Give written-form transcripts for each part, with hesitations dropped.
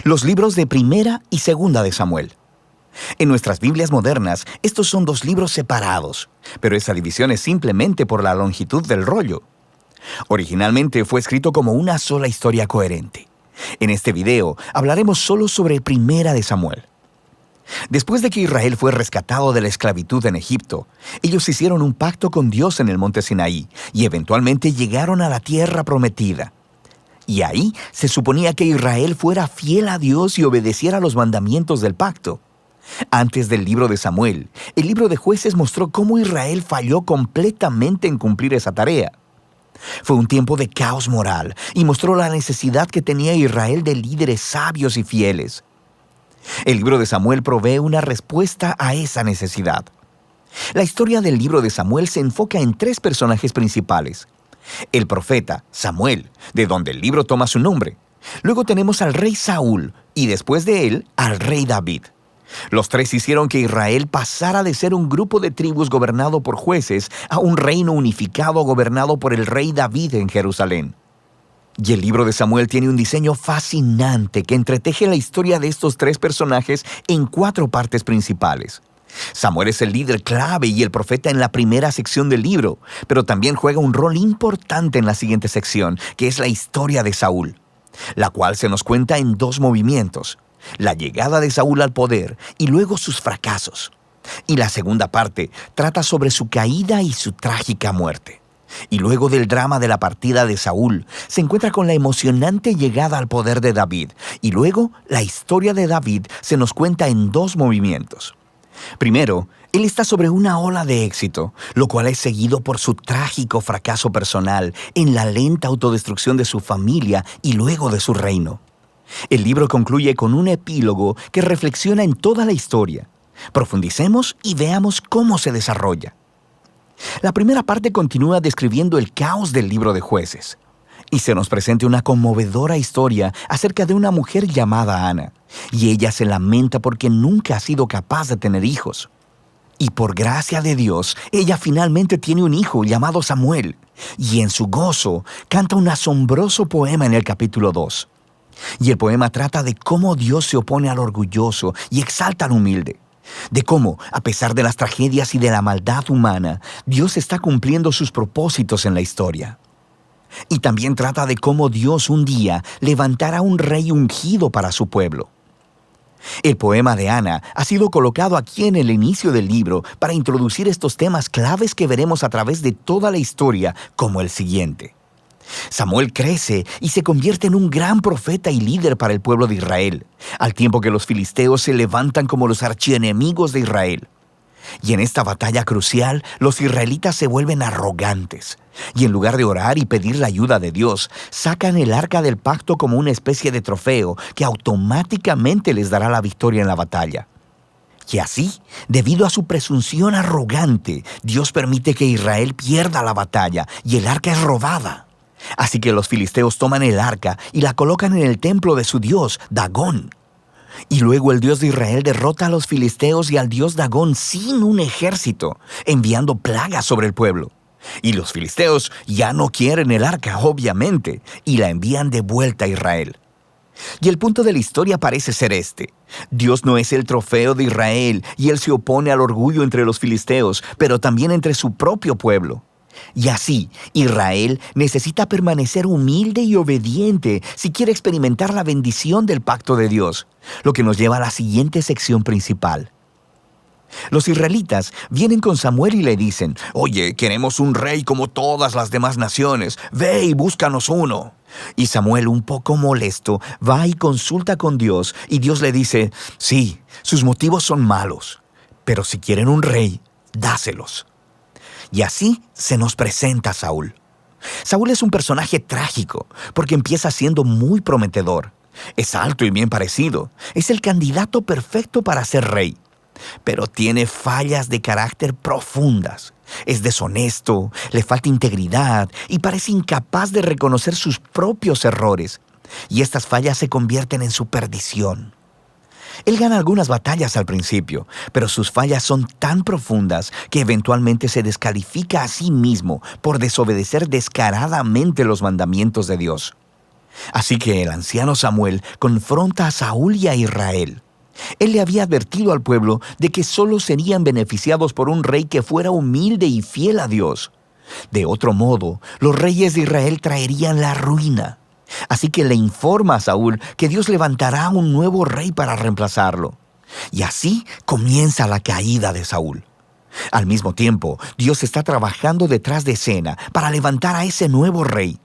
Los libros de Primera y Segunda de Samuel. En nuestras Biblias modernas, estos son dos libros separados, pero esa división es simplemente por la longitud del rollo. Originalmente fue escrito como una sola historia coherente. En este video hablaremos solo sobre Primera de Samuel. Después de que Israel fue rescatado de la esclavitud en Egipto, ellos hicieron un pacto con Dios en el monte Sinaí y eventualmente llegaron a la tierra prometida. Y ahí se suponía que Israel fuera fiel a Dios y obedeciera los mandamientos del pacto. Antes del libro de Samuel, el libro de Jueces mostró cómo Israel falló completamente en cumplir esa tarea. Fue un tiempo de caos moral y mostró la necesidad que tenía Israel de líderes sabios y fieles. El libro de Samuel provee una respuesta a esa necesidad. La historia del libro de Samuel se enfoca en tres personajes principales. El profeta, Samuel, de donde el libro toma su nombre. Luego tenemos al rey Saúl y después de él, al rey David. Los tres hicieron que Israel pasara de ser un grupo de tribus gobernado por jueces a un reino unificado gobernado por el rey David en Jerusalén. Y el libro de Samuel tiene un diseño fascinante que entreteje la historia de estos tres personajes en 4 partes principales. Samuel es el líder clave y el profeta en la primera sección del libro, pero también juega un rol importante en la siguiente sección, que es la historia de Saúl, la cual se nos cuenta en 2 movimientos: la llegada de Saúl al poder y luego sus fracasos. Y la segunda parte trata sobre su caída y su trágica muerte. Y luego del drama de la partida de Saúl, se encuentra con la emocionante llegada al poder de David. Y luego, la historia de David se nos cuenta en 2 movimientos. Primero, él está sobre una ola de éxito, lo cual es seguido por su trágico fracaso personal en la lenta autodestrucción de su familia y luego de su reino. El libro concluye con un epílogo que reflexiona en toda la historia. Profundicemos y veamos cómo se desarrolla. La primera parte continúa describiendo el caos del libro de Jueces. Y se nos presenta una conmovedora historia acerca de una mujer llamada Ana. Y ella se lamenta porque nunca ha sido capaz de tener hijos. Y por gracia de Dios, ella finalmente tiene un hijo llamado Samuel. Y en su gozo, canta un asombroso poema en el capítulo 2. Y el poema trata de cómo Dios se opone al orgulloso y exalta al humilde. De cómo, a pesar de las tragedias y de la maldad humana, Dios está cumpliendo sus propósitos en la historia. Y también trata de cómo Dios un día levantará un rey ungido para su pueblo. El poema de Ana ha sido colocado aquí en el inicio del libro para introducir estos temas claves que veremos a través de toda la historia, como el siguiente. Samuel crece y se convierte en un gran profeta y líder para el pueblo de Israel, al tiempo que los filisteos se levantan como los archienemigos de Israel. Y en esta batalla crucial, los israelitas se vuelven arrogantes, y en lugar de orar y pedir la ayuda de Dios, sacan el arca del pacto como una especie de trofeo que automáticamente les dará la victoria en la batalla. Y así, debido a su presunción arrogante, Dios permite que Israel pierda la batalla y el arca es robada. Así que los filisteos toman el arca y la colocan en el templo de su dios, Dagón. Y luego el Dios de Israel derrota a los filisteos y al dios Dagón sin un ejército, enviando plagas sobre el pueblo. Y los filisteos ya no quieren el arca, obviamente, y la envían de vuelta a Israel. Y el punto de la historia parece ser este: Dios no es el trofeo de Israel y Él se opone al orgullo entre los filisteos, pero también entre su propio pueblo. Y así, Israel necesita permanecer humilde y obediente si quiere experimentar la bendición del pacto de Dios, lo que nos lleva a la siguiente sección principal. Los israelitas vienen con Samuel y le dicen: «Oye, queremos un rey como todas las demás naciones. Ve y búscanos uno». Y Samuel, un poco molesto, va y consulta con Dios, y Dios le dice: «Sí, sus motivos son malos, pero si quieren un rey, dáselos». Y así se nos presenta Saúl. Saúl es un personaje trágico porque empieza siendo muy prometedor. Es alto y bien parecido. Es el candidato perfecto para ser rey. Pero tiene fallas de carácter profundas. Es deshonesto, le falta integridad y parece incapaz de reconocer sus propios errores. Y estas fallas se convierten en su perdición. Él gana algunas batallas al principio, pero sus fallas son tan profundas que eventualmente se descalifica a sí mismo por desobedecer descaradamente los mandamientos de Dios. Así que el anciano Samuel confronta a Saúl y a Israel. Él le había advertido al pueblo de que solo serían beneficiados por un rey que fuera humilde y fiel a Dios. De otro modo, los reyes de Israel traerían la ruina. Así que le informa a Saúl que Dios levantará un nuevo rey para reemplazarlo. Y así comienza la caída de Saúl. Al mismo tiempo, Dios está trabajando detrás de escena para levantar a ese nuevo rey.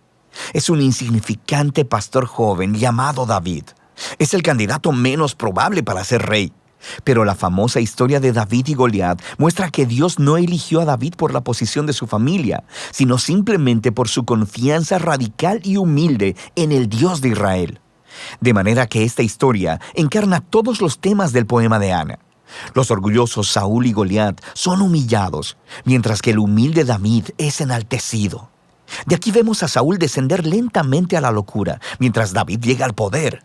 Es un insignificante pastor joven llamado David. Es el candidato menos probable para ser rey. Pero la famosa historia de David y Goliat muestra que Dios no eligió a David por la posición de su familia, sino simplemente por su confianza radical y humilde en el Dios de Israel. De manera que esta historia encarna todos los temas del poema de Ana. Los orgullosos Saúl y Goliat son humillados, mientras que el humilde David es enaltecido. De aquí vemos a Saúl descender lentamente a la locura, mientras David llega al poder.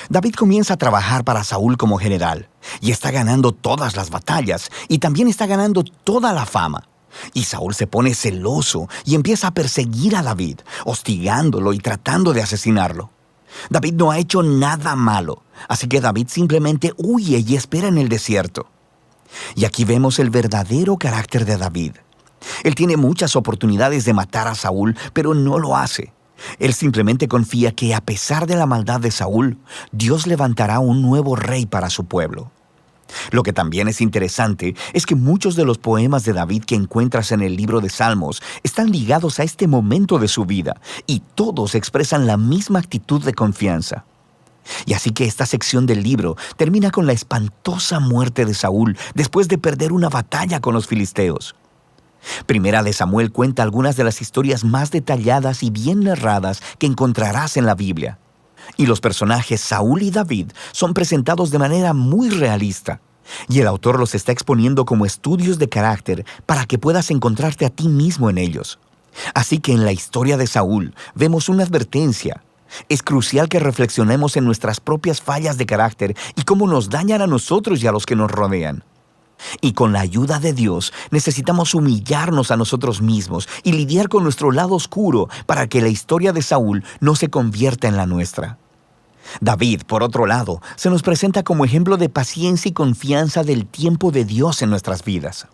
David comienza a trabajar para Saúl como general, y está ganando todas las batallas, y también está ganando toda la fama. Y Saúl se pone celoso y empieza a perseguir a David, hostigándolo y tratando de asesinarlo. David no ha hecho nada malo, así que David simplemente huye y espera en el desierto. Y aquí vemos el verdadero carácter de David. Él tiene muchas oportunidades de matar a Saúl, pero no lo hace. Él simplemente confía que a pesar de la maldad de Saúl, Dios levantará un nuevo rey para su pueblo. Lo que también es interesante es que muchos de los poemas de David que encuentras en el libro de Salmos están ligados a este momento de su vida, y todos expresan la misma actitud de confianza. Y así que esta sección del libro termina con la espantosa muerte de Saúl después de perder una batalla con los filisteos. Primera de Samuel cuenta algunas de las historias más detalladas y bien narradas que encontrarás en la Biblia. Y los personajes Saúl y David son presentados de manera muy realista. Y el autor los está exponiendo como estudios de carácter para que puedas encontrarte a ti mismo en ellos. Así que en la historia de Saúl vemos una advertencia. Es crucial que reflexionemos en nuestras propias fallas de carácter y cómo nos dañan a nosotros y a los que nos rodean. Y con la ayuda de Dios necesitamos humillarnos a nosotros mismos y lidiar con nuestro lado oscuro para que la historia de Saúl no se convierta en la nuestra. David, por otro lado, se nos presenta como ejemplo de paciencia y confianza del tiempo de Dios en nuestras vidas.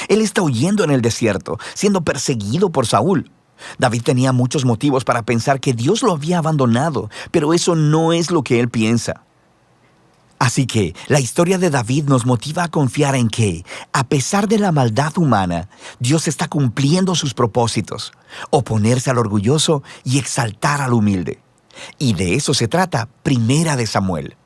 Él está huyendo en el desierto, siendo perseguido por Saúl. David tenía muchos motivos para pensar que Dios lo había abandonado, pero eso no es lo que él piensa. Así que la historia de David nos motiva a confiar en que, a pesar de la maldad humana, Dios está cumpliendo sus propósitos, oponerse al orgulloso y exaltar al humilde. Y de eso se trata Primera de Samuel.